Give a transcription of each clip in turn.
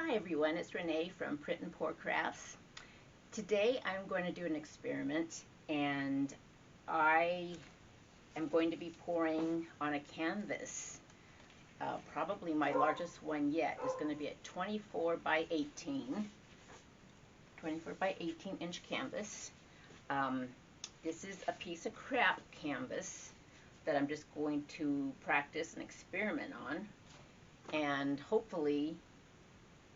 Hi everyone, it's Renee from Print and Pour Crafts. Today I'm going to do an experiment, and I am going to be pouring on a canvas. Probably my largest one yet is going to be a 24 by 18 inch canvas. This is a piece of crap canvas that I'm just going to practice and experiment on, and hopefully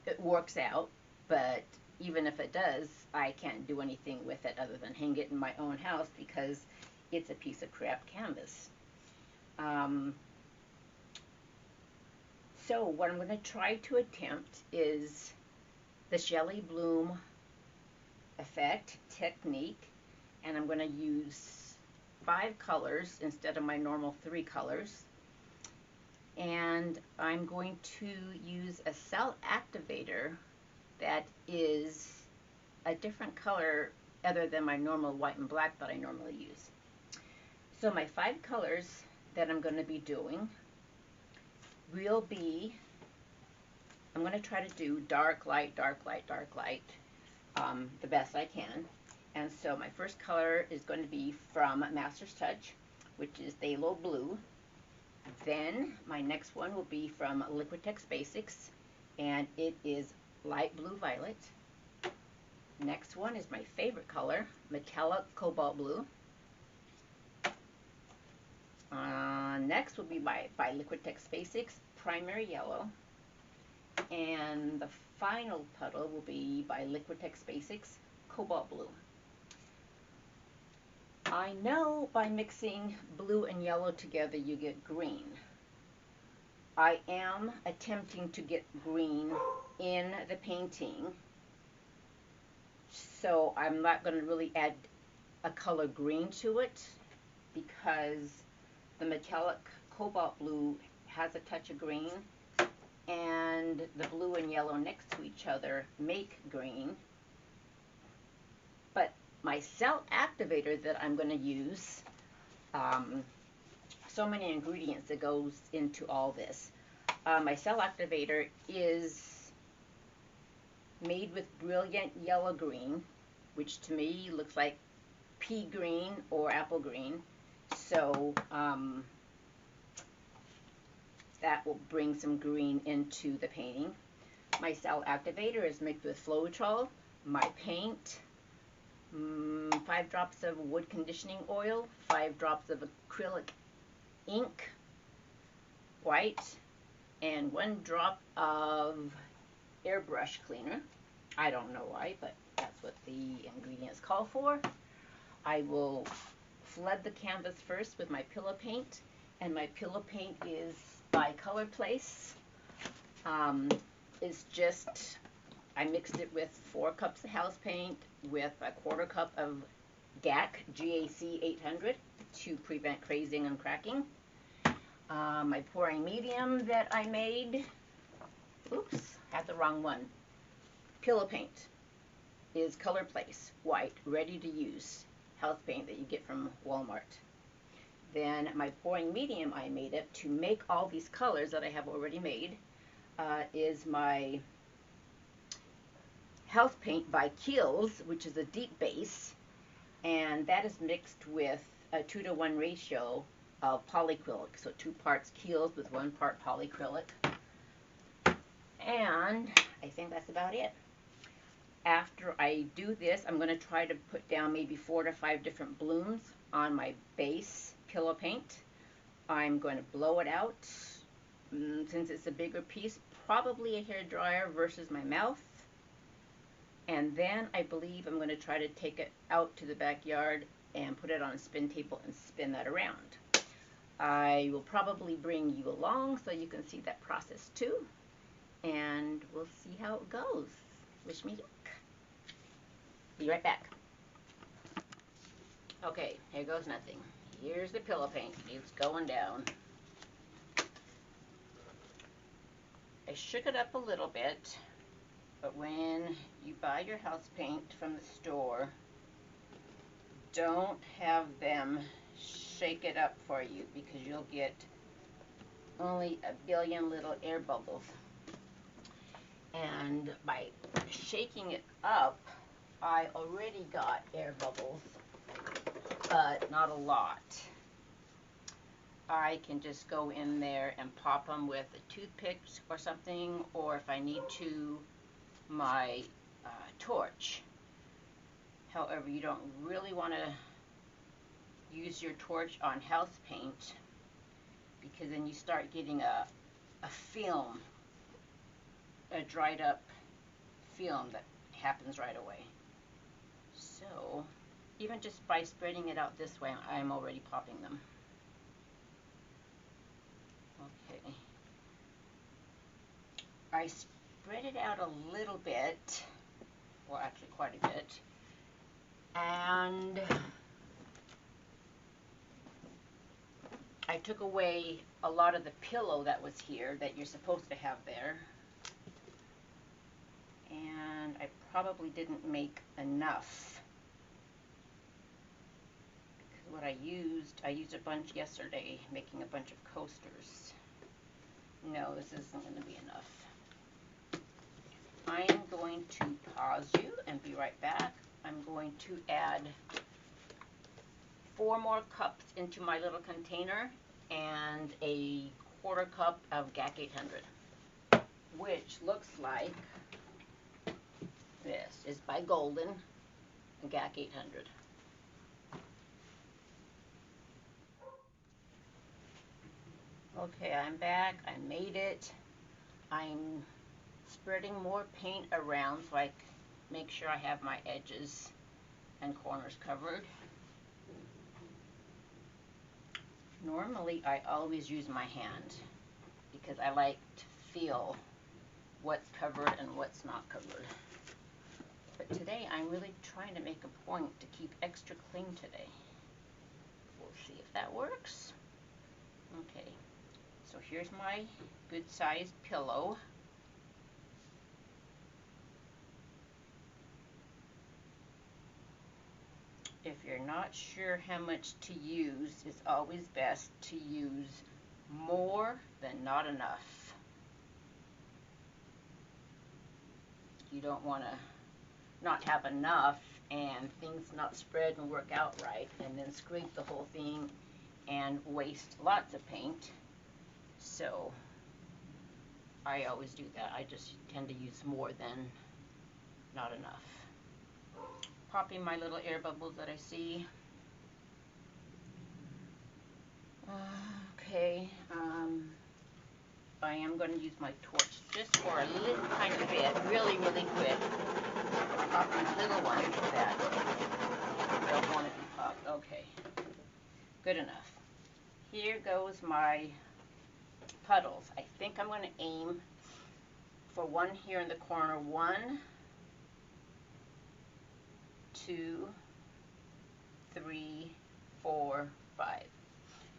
it works out. But even if it does, I can't do anything with it other than hang it in my own house because it's a piece of crap canvas. So what I'm going to try to attempt is the SheleeArt Bloom effect technique, and I'm going to use 5 colors instead of my normal 3 colors. And I'm going to use a cell activator that is a different color other than my normal white and black that I normally use. So my 5 colors that I'm going to be doing will be, I'm going to try to do dark, light, dark, light, dark, light, the best I can. And so my first color is going to be from Master's Touch, which is Phthalo Blue. Then my next one will be from Liquitex Basics, and it is light blue violet. Next one is my favorite color, metallic Cobalt Blue. Next will be by Liquitex Basics, primary yellow. And the final puddle will be by Liquitex Basics, Cobalt Blue. I know by mixing blue and yellow together you get green. I am attempting to get green in the painting, so I'm not going to really add a color green to it because the metallic Cobalt Blue has a touch of green, and the blue and yellow next to each other make green. But my cell activator that I'm going to use, so many ingredients that goes into all this. My cell activator is made with brilliant yellow green, which to me looks like pea green or apple green. So that will bring some green into the painting. My cell activator is mixed with Floetrol, my paint, 5 drops of wood conditioning oil, 5 drops of acrylic ink, white, and 1 drop of airbrush cleaner. I don't know why, but that's what the ingredients call for. I will flood the canvas first with my pillow paint, and my pillow paint is by ColorPlace. It's just, I mixed it with 4 cups of house paint with a 1/4 cup of GAC 800 to prevent crazing and cracking. My pouring medium that I made, oops, had the wrong one. Pillow paint is ColorPlace white, ready to use house paint that you get from Walmart. Then my pouring medium I made it to make all these colors that I have already made is my house paint by Kilz, which is a deep base, and that is mixed with a 2-to-1 ratio of polycrylic, so 2 parts Kilz with 1 part polycrylic. And I think that's about it. After I do this, I'm going to try to put down maybe 4 to 5 different blooms on my base pillow paint. I'm going to blow it out. Since it's a bigger piece, probably a hair dryer versus my mouth. And then I believe I'm going to try to take it out to the backyard and put it on a spin table and spin that around. I will probably bring you along so you can see that process too, and we'll see how it goes. Wish me luck. Be right back. Okay, here goes nothing. Here's the pillow paint. It's going down. I shook it up a little bit, but when you buy your house paint from the store, don't have them shake it up for you because you'll get only a billion little air bubbles. And by shaking it up, I already got air bubbles, but not a lot. I can just go in there and pop them with a toothpick or something, or if I need to, my torch. However, you don't really want to use your torch on house paint, because then you start getting a film, a dried up film that happens right away. So even just by spreading it out this way, I'm already popping them. Okay. I spread it out a little bit, well actually quite a bit, and I took away a lot of the pillow that was here that you're supposed to have there. And I probably didn't make enough. Because what I used a bunch yesterday, making a bunch of coasters. No, this isn't going to be enough. I am going to pause you and be right back. I'm going to add 4 more cups into my little container and a 1/4 cup of GAC 800, which looks like this. Is by Golden, GAC 800. Okay, I'm back. I made it. I'm spreading more paint around so I make sure I have my edges and corners covered. Normally, I always use my hand because I like to feel what's covered and what's not covered. But today, I'm really trying to make a point to keep extra clean today. We'll see if that works. Okay, so here's my good-sized pillow. If you're not sure how much to use, it's always best to use more than not enough. You don't want to not have enough and things not spread and work out right, and then scrape the whole thing and waste lots of paint. So I always do that. I just tend to use more than not enough. Popping my little air bubbles that I see. Okay, I am going to use my torch just for a little tiny bit, really, really quick. Pop these little ones that don't want to be popped. Okay, good enough. Here goes my puddles. I think I'm going to aim for one here in the corner. 1, 2, 3, 4, 5.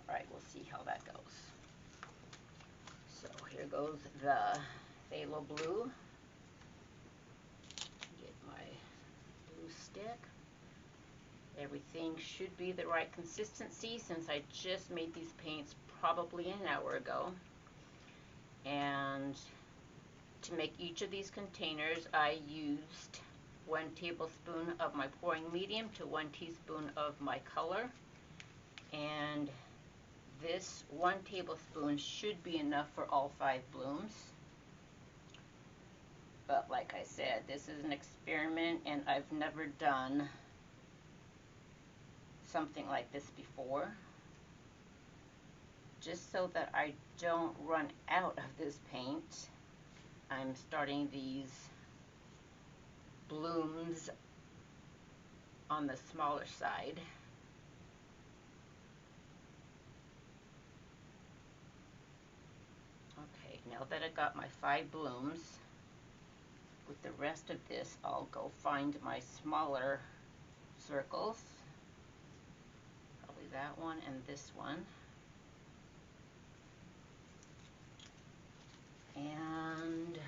All right, we'll see how that goes. So here goes the Phthalo Blue. Get my blue stick. Everything should be the right consistency since I just made these paints probably an hour ago. And to make each of these containers, I used 1 tablespoon of my pouring medium to 1 teaspoon of my color. And this 1 tablespoon should be enough for all 5 blooms. But like I said, this is an experiment and I've never done something like this before. Just so that I don't run out of this paint, I'm starting these blooms on the smaller side. Okay, now that I got my 5 blooms, with the rest of this, I'll go find my smaller circles. Probably that one and this one. And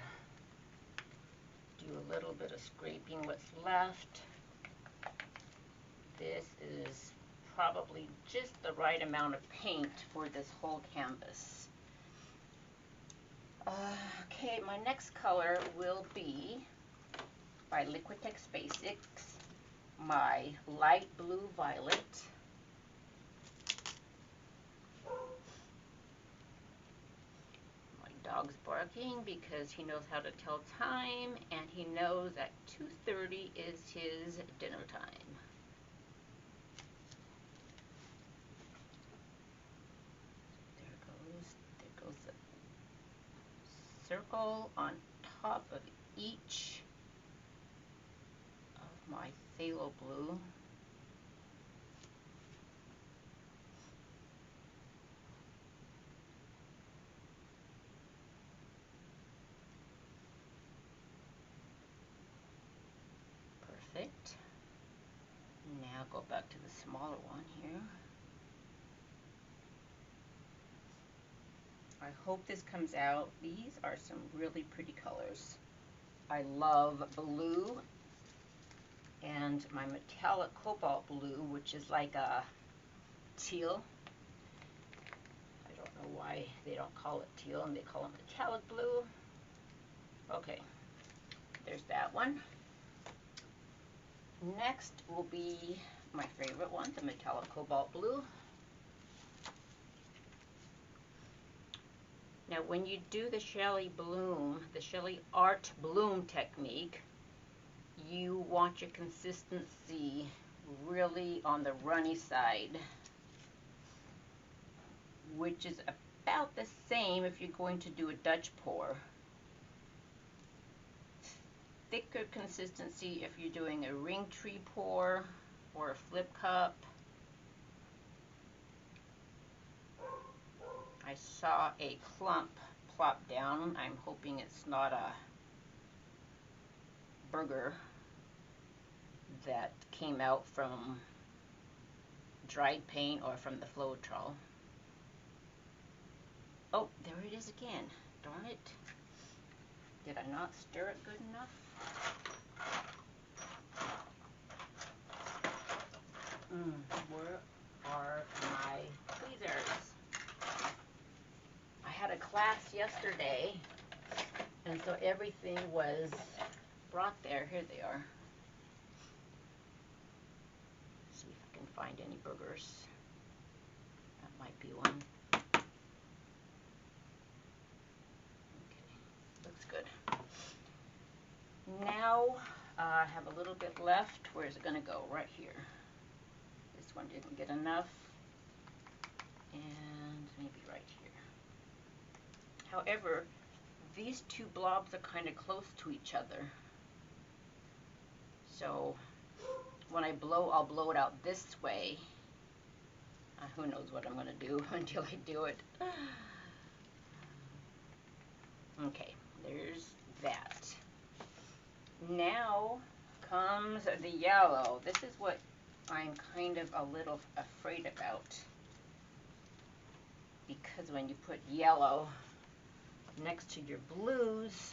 do a little bit of scraping what's left. This is probably just the right amount of paint for this whole canvas. Okay, my next color will be by Liquitex Basics, my light blue violet. My dog's barking because he knows how to tell time, and he knows that 2:30 is his dinner time. There goes the circle on top of each of my Phthalo Blue. Perfect. Now go back to the smaller one here. I hope this comes out. These are some really pretty colors. I love blue and my metallic Cobalt Blue, which is like a teal. I don't know why they don't call it teal and they call it metallic blue. Okay, there's that one. Next will be my favorite one, the metallic Cobalt Blue. Now when you do the SheleeArt Bloom technique, you want your consistency really on the runny side, which is about the same if you're going to do a Dutch pour. Thicker consistency if you're doing a ring tree pour or a flip cup. I saw a clump plop down. I'm hoping it's not a burger that came out from dried paint or from the Floetrol. Oh, there it is again. Darn it. Did I not stir it good enough? Where are my tweezers? I had a class yesterday, and so everything was brought there. Here they are. See if I can find any boogers. That might be one. Okay, looks good. Now I have a little bit left. Where is it going to go? Right here. This one didn't get enough. And maybe right here. However, these two blobs are kind of close to each other. So when I blow, I'll blow it out this way. Who knows what I'm going to do until I do it. Okay, there's that. Now comes the yellow. This is what I'm kind of a little afraid about, because when you put yellow next to your blues,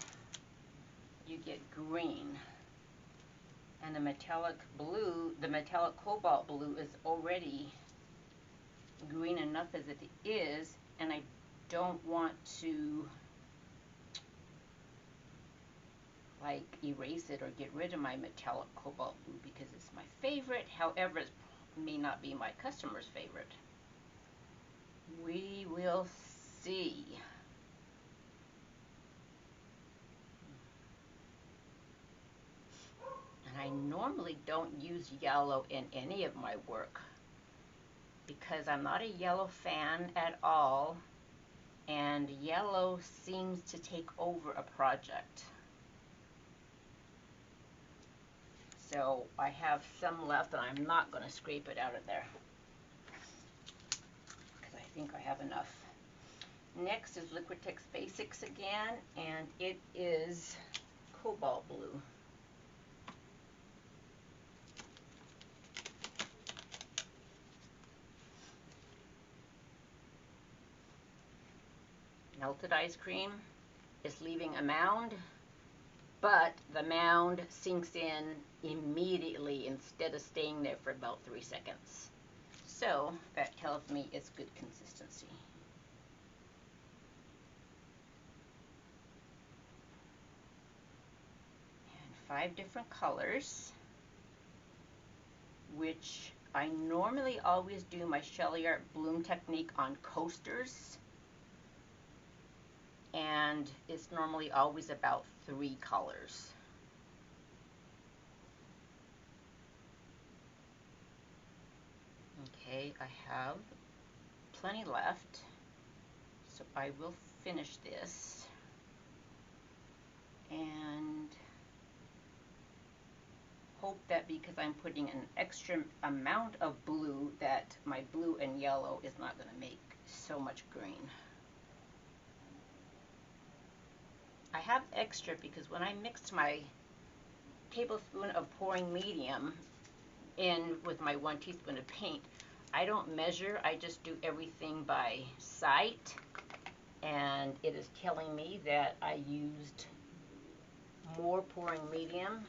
you get green. And the metallic blue, the metallic Cobalt Blue is already green enough as it is, and I don't want to like erase it or get rid of my metallic Cobalt Blue because it's my favorite. However, it may not be my customer's favorite. We will see. And I normally don't use yellow in any of my work because I'm not a yellow fan at all, and yellow seems to take over a project. So I have some left, and I'm not going to scrape it out of there because I think I have enough. Next is Liquitex Basics again, and it is Cobalt Blue. Melted ice cream is leaving a mound, but the mound sinks in immediately instead of staying there for about 3 seconds. So that tells me it's good consistency. 5 different colors, which I normally always do my SheleeArt Bloom technique on coasters, and it's normally always about 3 colors. Okay, I have plenty left, so I will finish this, and hope that because I'm putting an extra amount of blue, that my blue and yellow is not going to make so much green. I have extra because when I mixed my tablespoon of pouring medium in with my 1 teaspoon of paint, I don't measure, I just do everything by sight, and it is telling me that I used more pouring medium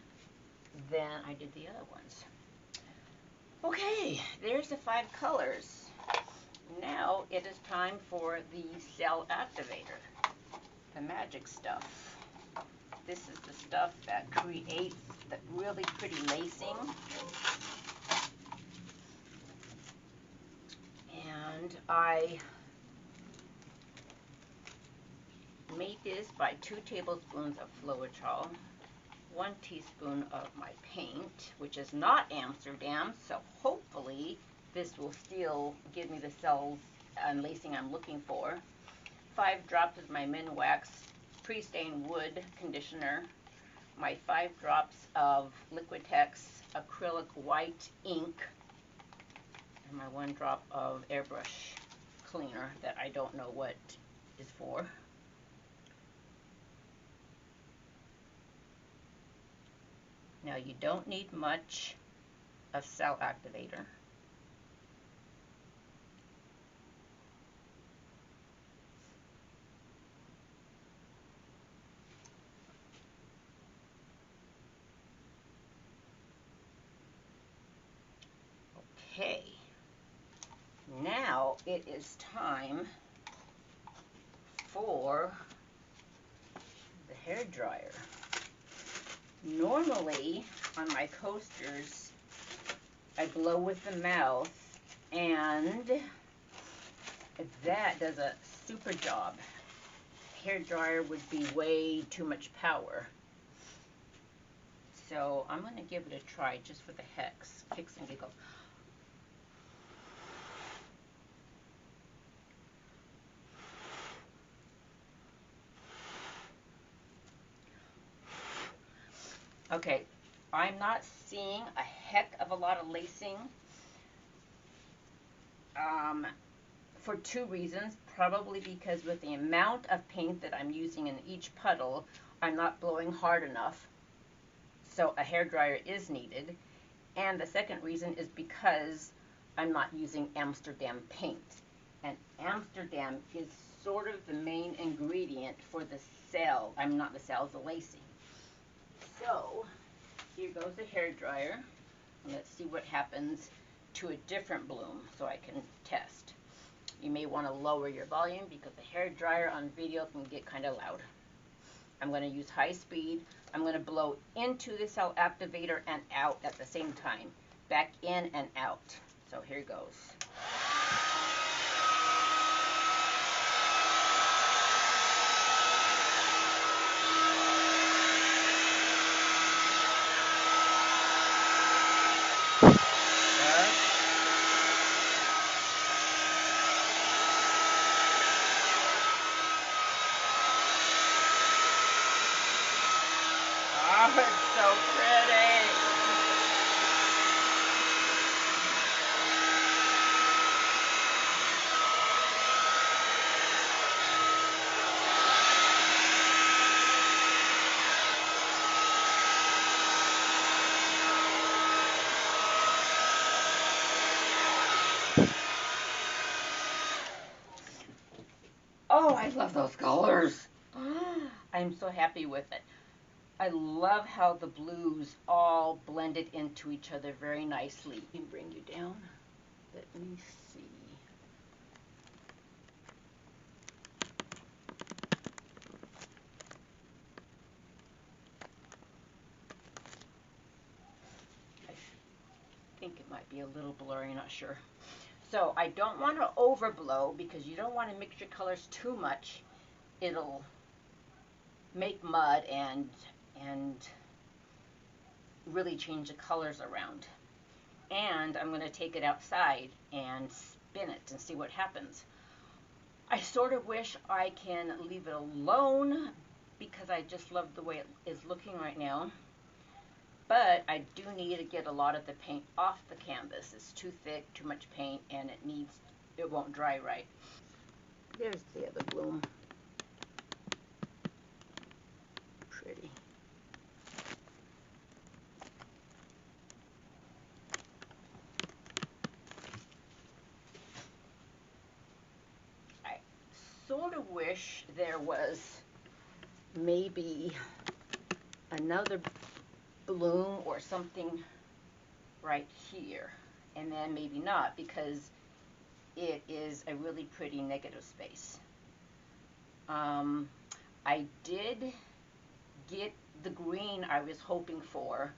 than I did the other ones. Okay, there's the 5 colors. Now it is time for the cell activator, the magic stuff. This is the stuff that creates the really pretty lacing. And I made this by 2 tablespoons of Floetrol, 1 teaspoon of my paint, which is not Amsterdam, so hopefully this will still give me the cells and lacing I'm looking for. 5 drops of my Minwax pre-stained wood conditioner, my 5 drops of Liquitex acrylic white ink, and my 1 drop of airbrush cleaner that I don't know what is for. Now you don't need much of cell activator. Okay, now it is time for the hair dryer. Normally on my coasters I blow with the mouth, and that does a super job. Hair dryer would be way too much power. So I'm going to give it a try just for the kicks and giggles. Okay, I'm not seeing a heck of a lot of lacing for 2 reasons. Probably because with the amount of paint that I'm using in each puddle, I'm not blowing hard enough. So a hair dryer is needed. And the second reason is because I'm not using Amsterdam paint. And Amsterdam is sort of the main ingredient for the cell. The lacing. So here goes the hair dryer. Let's see what happens to a different bloom so I can test. You may want to lower your volume because the hair dryer on video can get kind of loud. I'm going to use high speed. I'm going to blow into the cell activator and out at the same time. Back in and out. So here goes. Oh, it's so pretty. Oh, I love those colors. I'm so happy with it. I love how the blues all blended into each other very nicely. Let me bring you down. Let me see. might be a little blurry, not sure. So I don't want to overblow because you don't want to mix your colors too much. It'll make mud and really change the colors around. And I'm going to take it outside and spin it and see what happens. I sort of wish I can leave it alone because I just love the way it is looking right now. But I do need to get a lot of the paint off the canvas. It's too thick, too much paint, and it won't dry right. There's the other bloom. Pretty. I sort of wish there was maybe another bloom or something right here, and then maybe not, because it is a really pretty negative space. I did get the green I was hoping for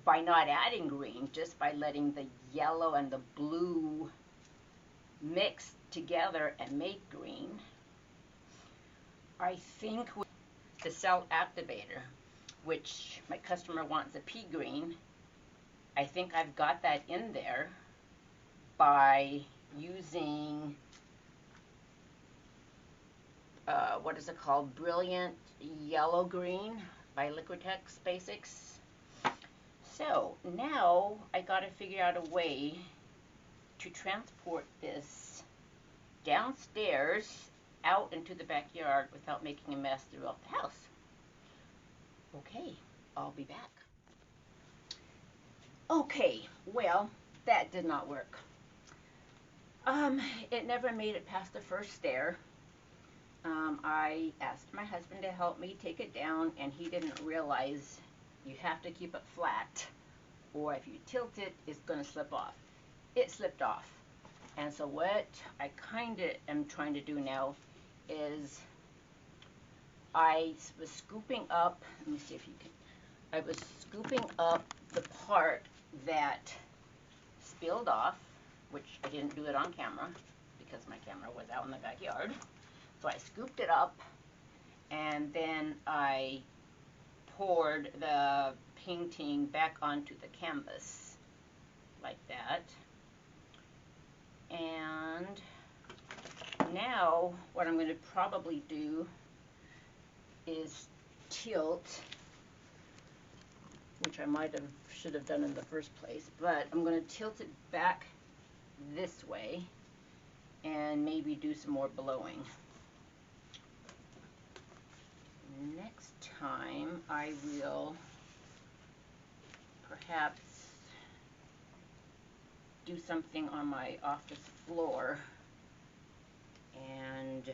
by not adding green, just by letting the yellow and the blue mix together and make green. I think with the cell activator, which my customer wants a pea green, I think I've got that in there by using what is it called? Brilliant Yellow Green by Liquitex Basics. So now I got to figure out a way to transport this downstairs out into the backyard without making a mess throughout the house. Okay, I'll be back. Okay, well, that did not work. It never made it past the first stair. I asked my husband to help me take it down, and he didn't realize you have to keep it flat, or if you tilt it, it's going to slip off. It slipped off. And so what I kind of am trying to do now is I was scooping up, let me see if you can, I was scooping up the part that spilled off, which I didn't do it on camera because my camera was out in the backyard. So I scooped it up, and then I poured the painting back onto the canvas like that. And now what I'm going to probably do is tilt, which I should have done in the first place, but I'm going to tilt it back this way and maybe do some more blowing. Next time I will perhaps do something on my office floor and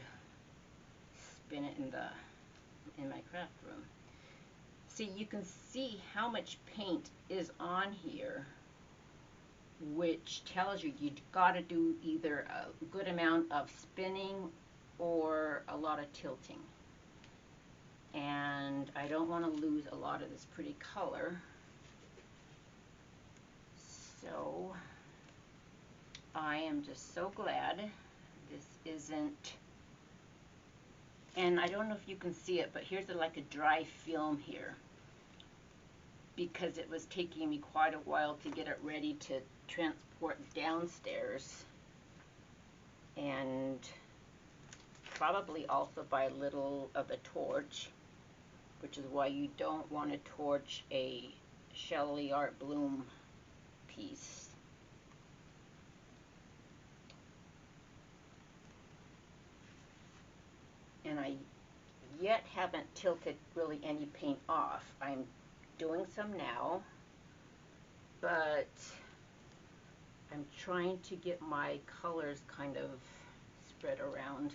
spin it in my craft room. See, you can see how much paint is on here, which tells you you've got to do either a good amount of spinning or a lot of tilting. And I don't want to lose a lot of this pretty color. So I am just so glad this isn't, and I don't know if you can see it, but here's like a dry film here, because it was taking me quite a while to get it ready to transport downstairs, and probably also by a little of a torch, which is why you don't want to torch a SheleeArt Bloom piece. And I yet haven't tilted really any paint off. I'm doing some now, but I'm trying to get my colors kind of spread around,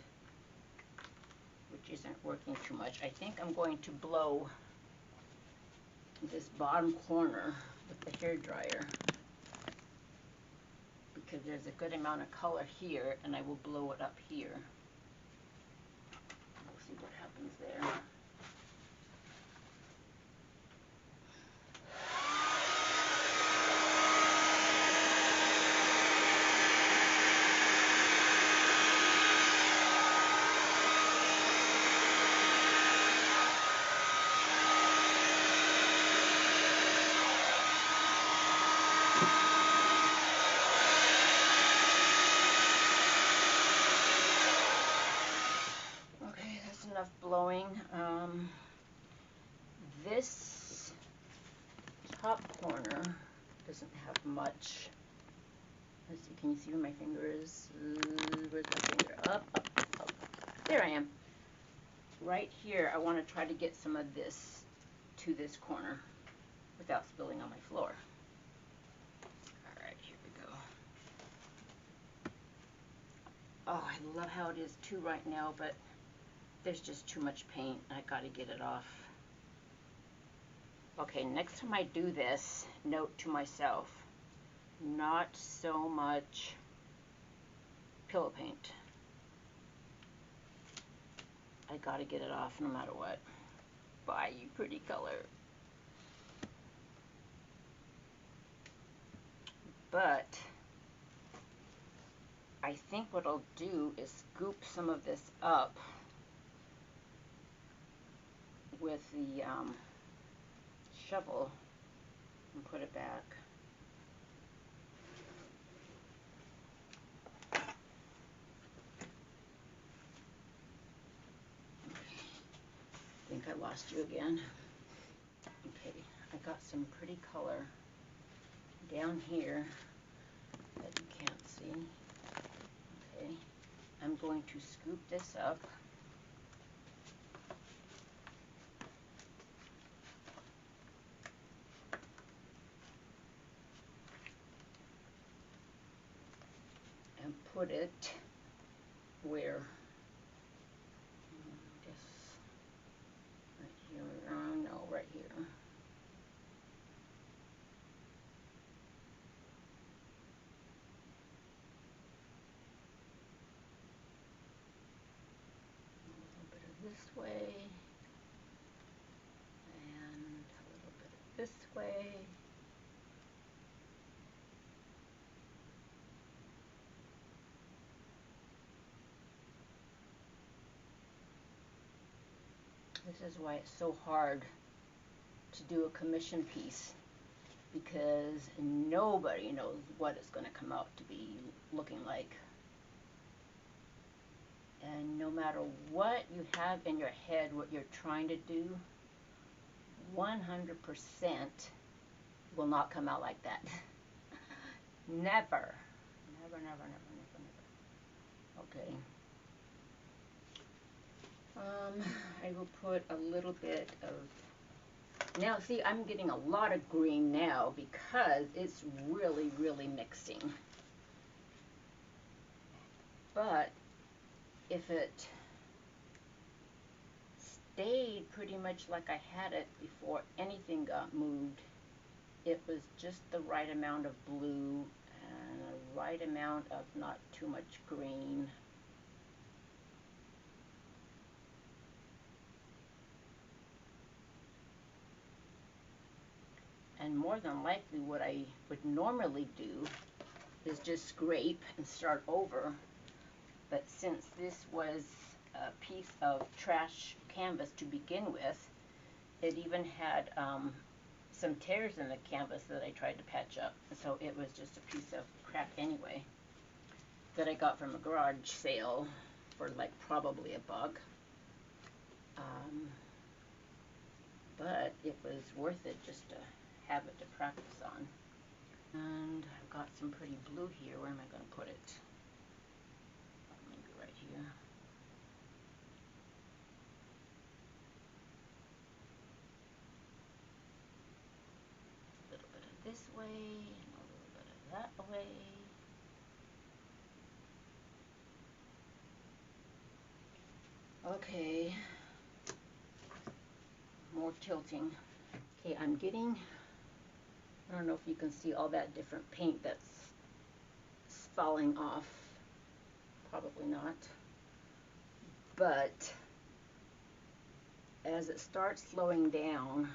which isn't working too much. I think I'm going to blow this bottom corner with the hairdryer, because there's a good amount of color here, and I will blow it up here. We'll see what happens there. stuff blowing. This top corner doesn't have much. Let's see, can you see where my finger is? Where's my finger? Up, up, up. There I am. Right here, I want to try to get some of this to this corner without spilling on my floor. Alright, here we go. Oh, I love how it is too right now, but there's just too much paint. I gotta get it off. Okay, next time I do this, note to myself, not so much pillow paint. I gotta get it off no matter what. Bye, you pretty color. But I think what I'll do is scoop some of this up with the shovel and put it back. I think I lost you again. Okay, I got some pretty color down here that you can't see. Okay, I'm going to scoop this up. And put it where? I guess right here. No, right here. This way and a little bit of this way. This is why it's so hard to do a commission piece, because nobody knows what it's going to come out to be looking like. And no matter what you have in your head, what you're trying to do, 100% will not come out like that. Never. Never, never, never, never, never. Okay. I will put a little bit of... Now, see, I'm getting a lot of green now because it's really, really mixing. But if it stayed pretty much like I had it before anything got moved, it was just the right amount of blue and the right amount of not too much green. And more than likely what I would normally do is just scrape and start over. But since this was a piece of trash canvas to begin with, it even had some tears in the canvas that I tried to patch up. So it was just a piece of crap anyway that I got from a garage sale for like probably $1. But it was worth it just to have it to practice on. And I've got some pretty blue here. Where am I going to put it? Maybe right here. A little bit of this way, and a little bit of that way. Okay. More tilting. Okay, I'm getting, I don't know if you can see all that different paint that's falling off. Probably not. But as it starts slowing down,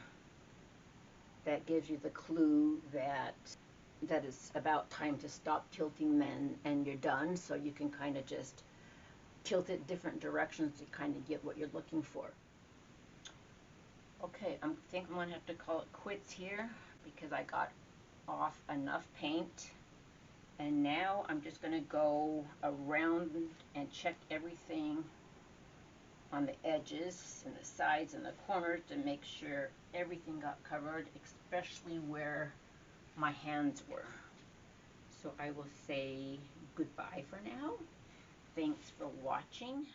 that gives you the clue that it's about time to stop tilting and you're done. So you can kind of just tilt it different directions to kind of get what you're looking for. Okay, I think I'm going to have to call it quits here because I got off enough paint. And now I'm just going to go around and check everything on the edges and the sides and the corners to make sure everything got covered, especially where my hands were. So I will say goodbye for now. Thanks for watching.